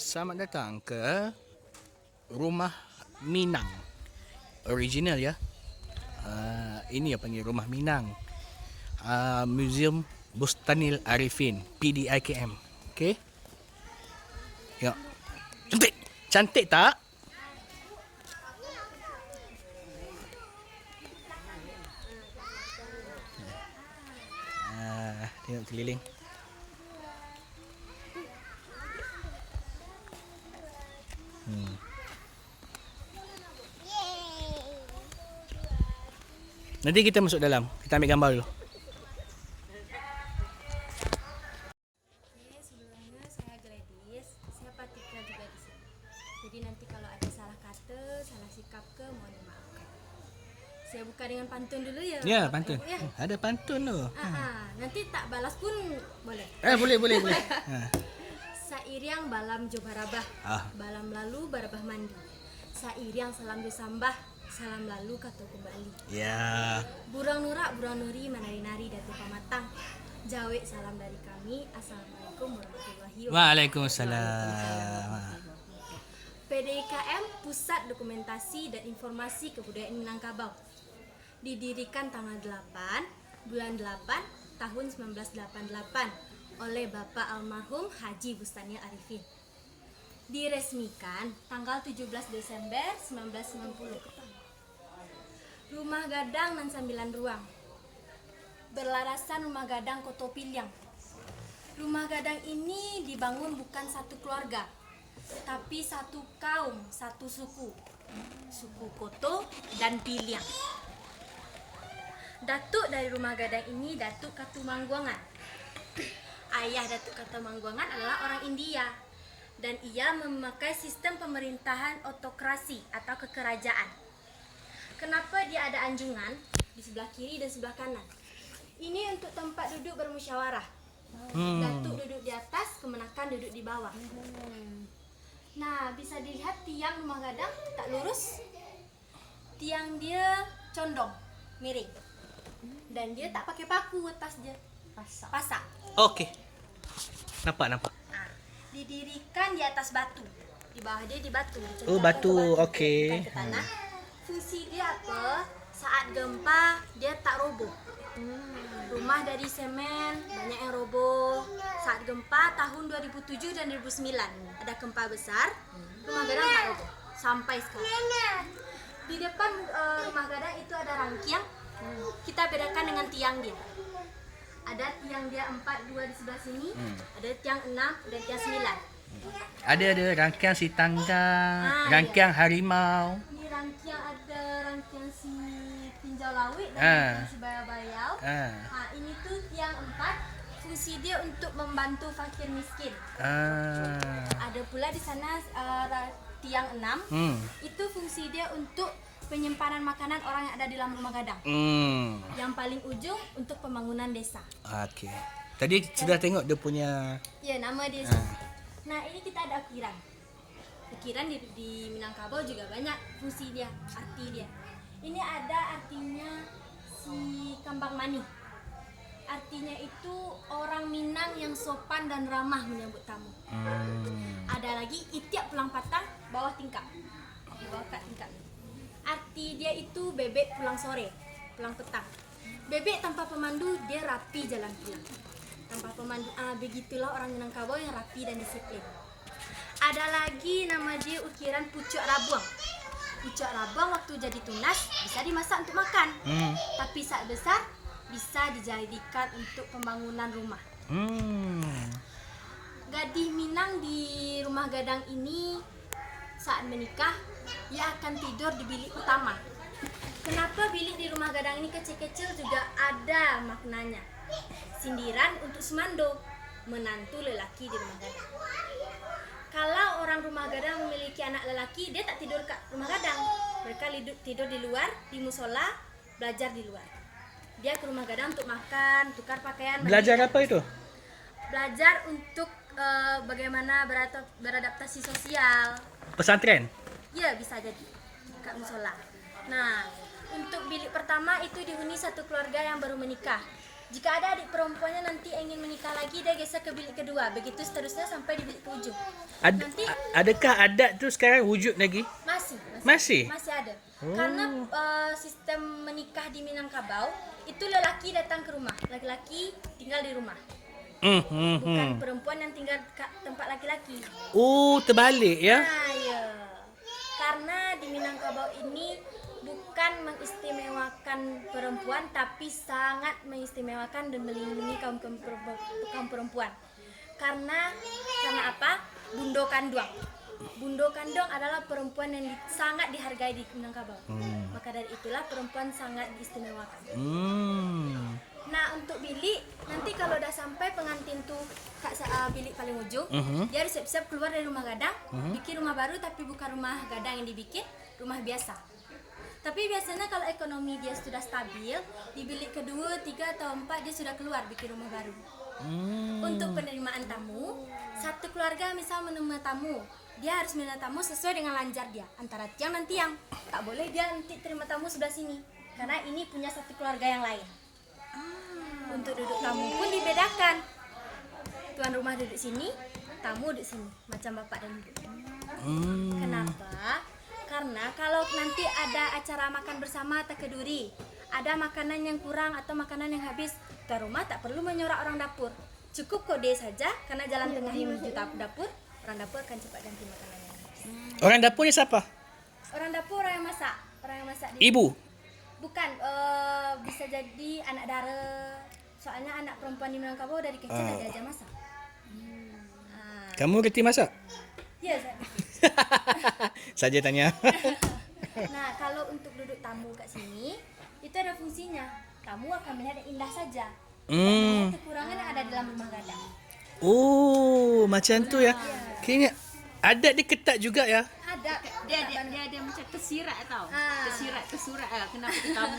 Selamat datang ke Rumah Minang. Original ya. Ini yang panggil Rumah Minang. Museum Bustanil Arifin, PDIKM. Okey. Ya. Cantik. Cantik tak? Tengok keliling. Nanti kita masuk dalam. Kita ambil gambar dulu. Oke, sebelumnya saya Gladys. Saya Patika juga di sini. Jadi nanti kalau ada salah kata, salah sikap ke, mohon dimaafkan. Saya buka dengan pantun dulu ya. Ya, Bapak pantun. Ibu, ya. Ada pantun tu. Nanti tak balas pun boleh. Boleh. Sairiang balam jo barabah. Balam lalu barabah mandi. Sairiang salam jo sambah. Salam lalu kata kembali. Ya. Burang nurak, burang nuri, menari-nari datu pamatang. Jawe salam dari kami. Assalamualaikum warahmatullahi wabarakatuh. Waalaikumsalam. PDIKM Pusat Dokumentasi dan Informasi Kebudayaan Minangkabau. Didirikan tanggal 8 bulan 8 tahun 1988 oleh Bapak almarhum Haji Bustanil Arifin. Diresmikan tanggal 17 Desember 1990. Rumah gadang dan 9 ruang. Berlarasan rumah gadang Koto Piliang. Rumah gadang ini dibangun bukan satu keluarga, tapi satu kaum, satu suku. Suku Koto dan Piliang. Datuk dari rumah gadang ini Datuk Katumangguangan. Ayah Datuk Katumangguangan adalah orang India dan ia memakai sistem pemerintahan otokrasi atau kekerajaan. Kenapa dia ada anjungan di sebelah kiri dan sebelah kanan? Ini untuk tempat duduk bermusyawarah. Datuk duduk di atas, kemenakan duduk di bawah. Nah, bisa dilihat tiang rumah gadang tak lurus. Tiang dia condong, miring. Dan dia tak pakai paku atas dia. Pasak. Okey. Nampak. Didirikan di atas batu. Di bawah dia di batu. Oh, batu. Okey. Bukan ke tanah. Fungsi dia apa? Saat gempa dia tak roboh. Rumah dari semen banyak yang roboh. Saat gempa tahun 2007 dan 2009 ada gempa besar, rumah gadang tak roboh sampai sekarang. Di depan rumah gadang itu ada rangkiang. Kita bedakan dengan tiang dia. Ada tiang dia 4, 2 di sebelah sini, ada tiang 6 dan tiang 9. Ada rangkaian si tangga, rangkaian harimau. Ini rangkaian ada rangkaian si tinjau lawit dan rangkaian si bayau-bayau. Ini tuh tiang 4, fungsi dia untuk membantu fakir miskin. Ada pula di sana tiang 6, itu fungsi dia untuk penyimpanan makanan orang yang ada di dalam rumah gadang. Yang paling ujung untuk pembangunan desa. Okey. Tadi sudah tengok dia punya. Ya, nama dia. Nah, ini kita ada ukiran. Ukiran di Minangkabau juga banyak fungsi dia, arti dia. Ini ada artinya si kambang mani. Artinya itu orang Minang yang sopan dan ramah menyambut tamu. Ada lagi itiak pulang patang bawah tingkap. Di bawah tingkap. Arti dia itu bebek pulang sore, pulang petang. Bebek tanpa pemandu dia rapi jalan pulang. Tanpa pemandu, begitulah orang Minangkabau yang rapi dan disiplin. Ada lagi nama dia ukiran pucuk rabuang. Pucuk rabuang waktu jadi tunas bisa dimasak untuk makan. Tapi saat besar bisa dijadikan untuk pembangunan rumah. putih Minang di rumah gadang ini saat menikah dia akan tidur di bilik utama. Kenapa bilik di rumah gadang ini kecil-kecil juga ada maknanya. Sindiran untuk Sumando, menantu lelaki di rumah gadang. Kalau orang rumah gadang memiliki anak lelaki, dia tak tidur kat rumah gadang. Mereka tidur di luar, di musola, belajar di luar. Dia ke rumah gadang untuk makan, tukar pakaian. Belajar apa itu? Belajar untuk bagaimana beradaptasi sosial. Pesantren? Ya, bisa jadi kat musola. Nah, untuk bilik pertama itu dihuni satu keluarga yang baru menikah. Jika ada adik perempuannya nanti ingin menikah lagi, dia geser ke bilik kedua. Begitu seterusnya sampai di bilik keujung. Nanti Adakah adat tu sekarang wujud lagi? masih Masih? ada. Karena sistem menikah di Minangkabau itu lelaki datang ke rumah, laki-laki tinggal di rumah. Bukan perempuan yang tinggal kat tempat laki-laki. Oh, terbalik ya? Nah, ya. Karena di Minangkabau ini bukan mengistimewakan perempuan, tapi sangat mengistimewakan dan melindungi kaum perempuan. Karena apa? Bundo Kandung. Bundo Kandung adalah perempuan yang sangat dihargai di Minangkabau. Maka dari itulah perempuan sangat diistimewakan. Nah, untuk bilik nanti kalau udah sampai pengantin tuh bilik paling ujung, dia harus siap-siap keluar dari rumah gadang, bikin rumah baru tapi bukan rumah gadang yang dibikin, rumah biasa. Tapi biasanya kalau ekonomi dia sudah stabil, di bilik kedua, 3 atau 4 dia sudah keluar bikin rumah baru. Untuk penerimaan tamu, satu keluarga misal menerima tamu, dia harus menerima tamu sesuai dengan lanjar dia, antara tiang dan tiang. Tak boleh dia nanti terima tamu sebelah sini, karena ini punya satu keluarga yang lain. Untuk duduk tamu pun dibedakan. Tuan rumah duduk sini, tamu duduk sini, macam bapak dan ibu. Kenapa? Karena kalau nanti ada acara makan bersama atau keduri, ada makanan yang kurang atau makanan yang habis, tuan rumah tak perlu menyorak orang dapur. Cukup kode saja, karena jalan tengahnya menuju dapur, orang dapur akan cepat ganti makanan yang habis. Orang dapurnya siapa? Orang dapur orang yang masak. Orang yang masak Ibu? Bukan, bisa jadi anak dara. Soalnya anak perempuan di Minangkabau dari kecil dah diajar masak. Kamu ngerti masak? Ya, saya. Saja tanya. Nah, kalau untuk duduk tamu kat sini, itu ada fungsinya. Tamu akan melihat yang indah saja. Melihat kekurangan yang ada dalam rumah gadang. Oh, macam tu ya. Kayaknya adat dia ketat juga ya. Ada. Dia macam tersirat tau. Tersurat lah kenapa tamu.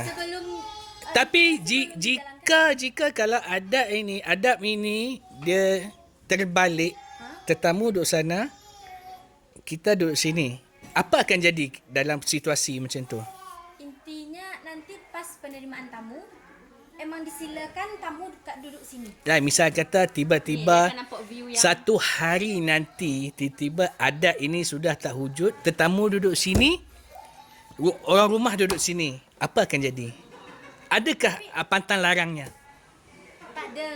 Sebelum Tapi jika kalau adab ini dia terbalik, tetamu duduk sana, kita duduk sini. Apa akan jadi dalam situasi macam tu? intinya nanti pas penerimaan tamu, emang disilakan tamu duduk sini. Misal kata tiba-tiba Dia akan nampak view yang satu hari nanti tiba-tiba adat ini sudah tak wujud, tetamu duduk sini, orang rumah duduk sini. Apa akan jadi? Adakah pantang larangnya? Tak ada.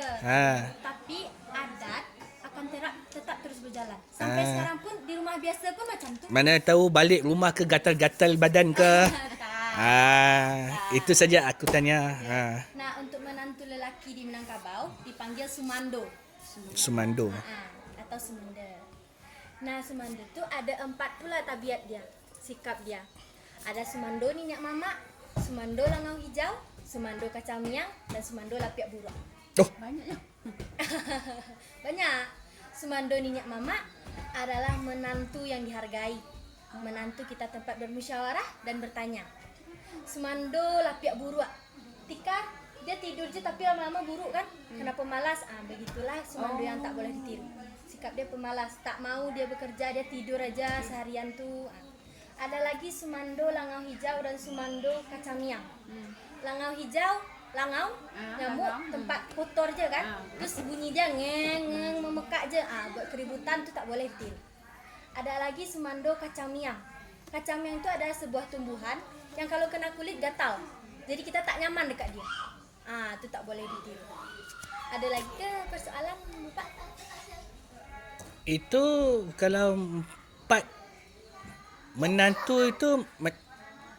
Tapi adat akan tetap terus berjalan. Sampai sekarang pun di rumah biasa pun macam tu. Mana tahu balik rumah ke gatal-gatal badan ke? Itu saja aku tanya. Nah, untuk menantu lelaki di Minangkabau dipanggil Sumando. Sumando. Atau Sumanda. Nah, Sumando tu ada 4 pula tabiat dia, sikap dia. Ada Sumando Ninyak Mamak, Sumando Langau Hijau, Sumando Kacang Miang, dan Sumando Lapiak Buruk. Oh, banyaknya. Banyak. Sumando Ninyak Mamak adalah menantu yang dihargai. Menantu kita tempat bermusyawarah dan bertanya. Sumando Lapiak Buruk. Tika dia tidur je tapi lama-lama buruk kan? Kenapa malas? Begitulah Sumando yang tak boleh ditiru. Sikap dia pemalas, tak mau dia bekerja, dia tidur aja seharian tu. Ada lagi Sumando Langau Hijau dan Sumando Kacang Miang. Langau hijau, langau, nyamuk, tempat kotor je kan. Terus bunyi dia ngeng memekak je. Buat keributan tu tak boleh ditiru. Ada lagi Sumando Kacang Miang. Kacang miang itu adalah sebuah tumbuhan yang kalau kena kulit gatal. Jadi kita tak nyaman dekat dia. Itu tak boleh ditiru. Ada lagi ke persoalan Pak? itu kalau empat menantu itu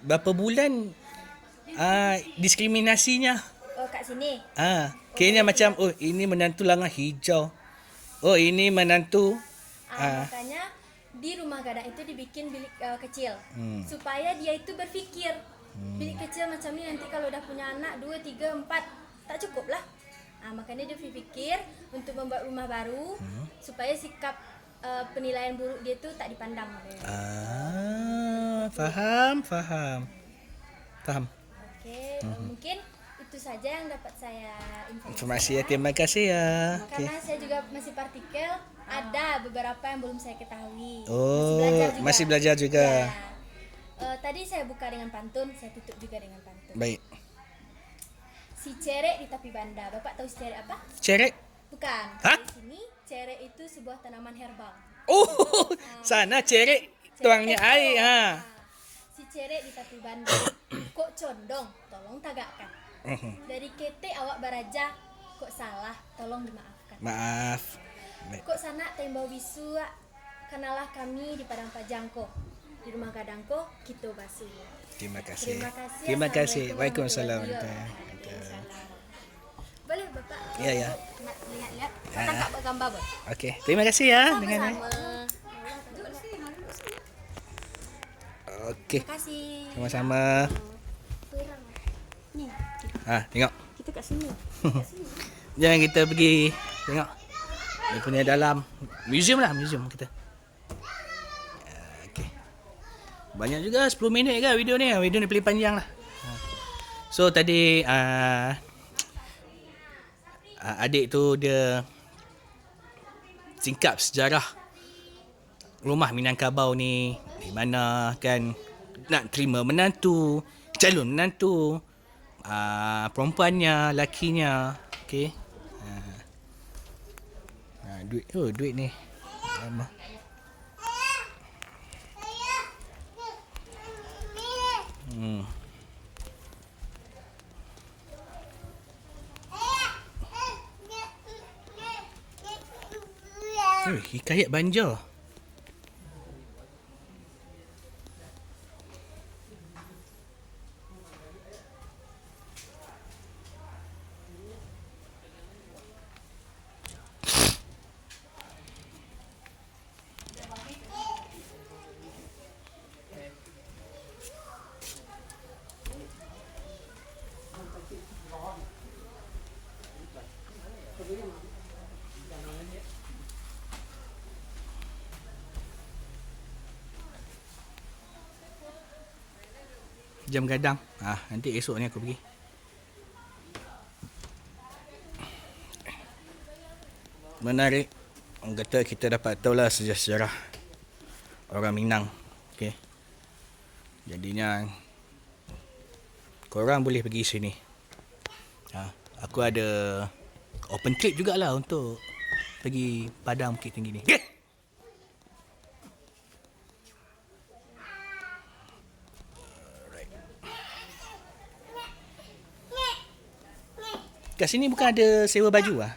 berapa bulan diskriminasinya? Oh, kat sini. Kayaknya macam ini menantu langah hijau. Oh, ini menantu. Makanya di rumah gadang itu dibikin bilik kecil supaya dia itu berpikir bilik kecil macam ini nanti kalau udah punya anak 2, 3, 4 tak cukup lah. Makanya dia berpikir untuk membuat rumah baru supaya sikap penilaian buruk dia itu tak dipandang. Faham. Oke, mungkin itu saja yang dapat saya Informasi ya, terima kasih ya. Karena saya juga masih partikel, ada beberapa yang belum saya ketahui. Oh, masih belajar juga. Ya. Tadi saya buka dengan pantun, saya tutup juga dengan pantun. Baik. Si cerek di tepi banda. Bapak tahu si cerek apa? Cerek? Bukan. Hah? Di sini cerek itu sebuah tanaman herbal. Oh, sana cerek tuangnya air. Si cerek di tepi banda. Kok condong, tolong tagakkan. Dari kete awak baraja, kok salah, tolong dimaafkan. Maaf. Kok sana tembau bisu, kenalah kami di Padang Pajangko. Di rumah gadangko, kita basuh. Terima kasih. Terima kasih. Waalaikumsalam. Boleh Bapak? Ya. Lihat-lihat. Tangkap gambar, Boy. Okey, terima kasih ya. Sama-sama. Okey, Terima kasih. sama-sama. Nih, Tengok. kita kat sini. Jangan kita pergi tengok. Dia punya dalam museum kita. Okey. Banyak juga 10 minit ke video ni. Video ni paling panjang lah. So tadi adik tu dia singkap sejarah rumah Minangkabau ni, di mana kan nak terima menantu, calon menantu, perempuannya, lakinya. Okey. Duit ni. Lama. Hikayat Banjar. Jam gadang. Nanti esok ni aku pergi. Menarik. Orang kata kita dapat tahu lah sejarah orang Minang. Okey. Jadinya korang boleh pergi sini. Aku ada open trip jugalah untuk pergi Padang Bukit Tinggi ni. Okay. Kat sini bukan ada sewa baju ah?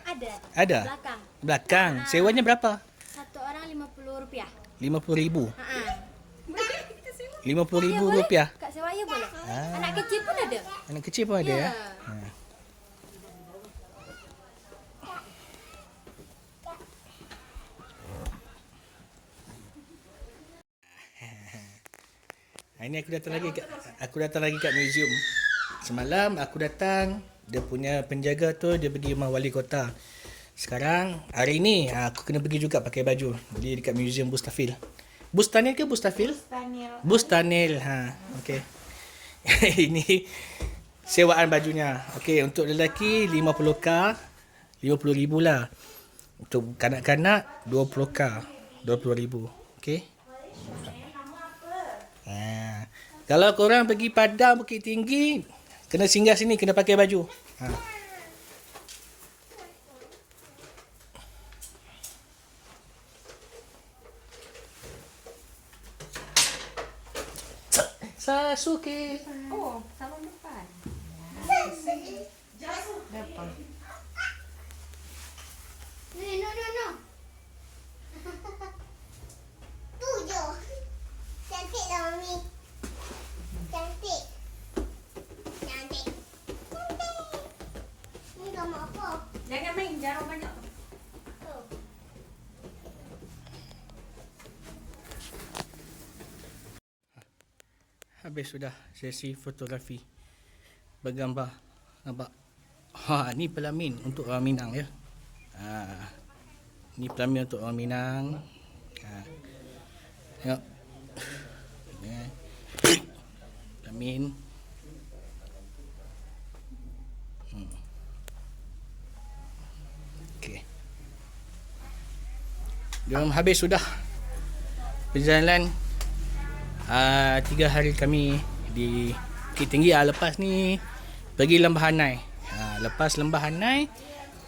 Ada. Belakang. Sewanya berapa? Satu orang RM50. RM50,000. RM50,000 boleh. rupiah. Kak sewa ya boleh. Anak kecil pun ada. Anak kecil pun ada ya. Ini aku datang lagi kat museum. Semalam aku datang, dia punya penjaga tu dia pergi rumah wali kota. Sekarang hari ni aku kena pergi juga pakai baju. Jadi dekat museum Bustafil. Bustanil ke Bustafil? Bustanil. Okey. Ini sewaan bajunya. Okey, untuk lelaki 50k, 50,000 lah. Untuk kanak-kanak 20k, 20,000. Okey. Kalau korang pergi Padang Bukit Tinggi, kena singgah sini, kena pakai baju. Sasuke. Oh, salon depan. Depan. No. Tujuh. Cantik dah, Mami. Cantik. Ini gambar apa? Jangan main jarum banyak. Tu. habis sudah sesi fotografi bergambar. Nampak? Ha, ni pelamin untuk orang Minang ya. Ha, ni pelamin untuk orang Minang. Ha. Tengok. Ni. Pelamin. Okey. Jom habis sudah perjalanan 3 hari kami di Bukit Tinggi. Lepas ni pergi Lembah Hanai. Lepas Lembah Hanai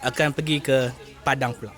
akan pergi ke Padang pula.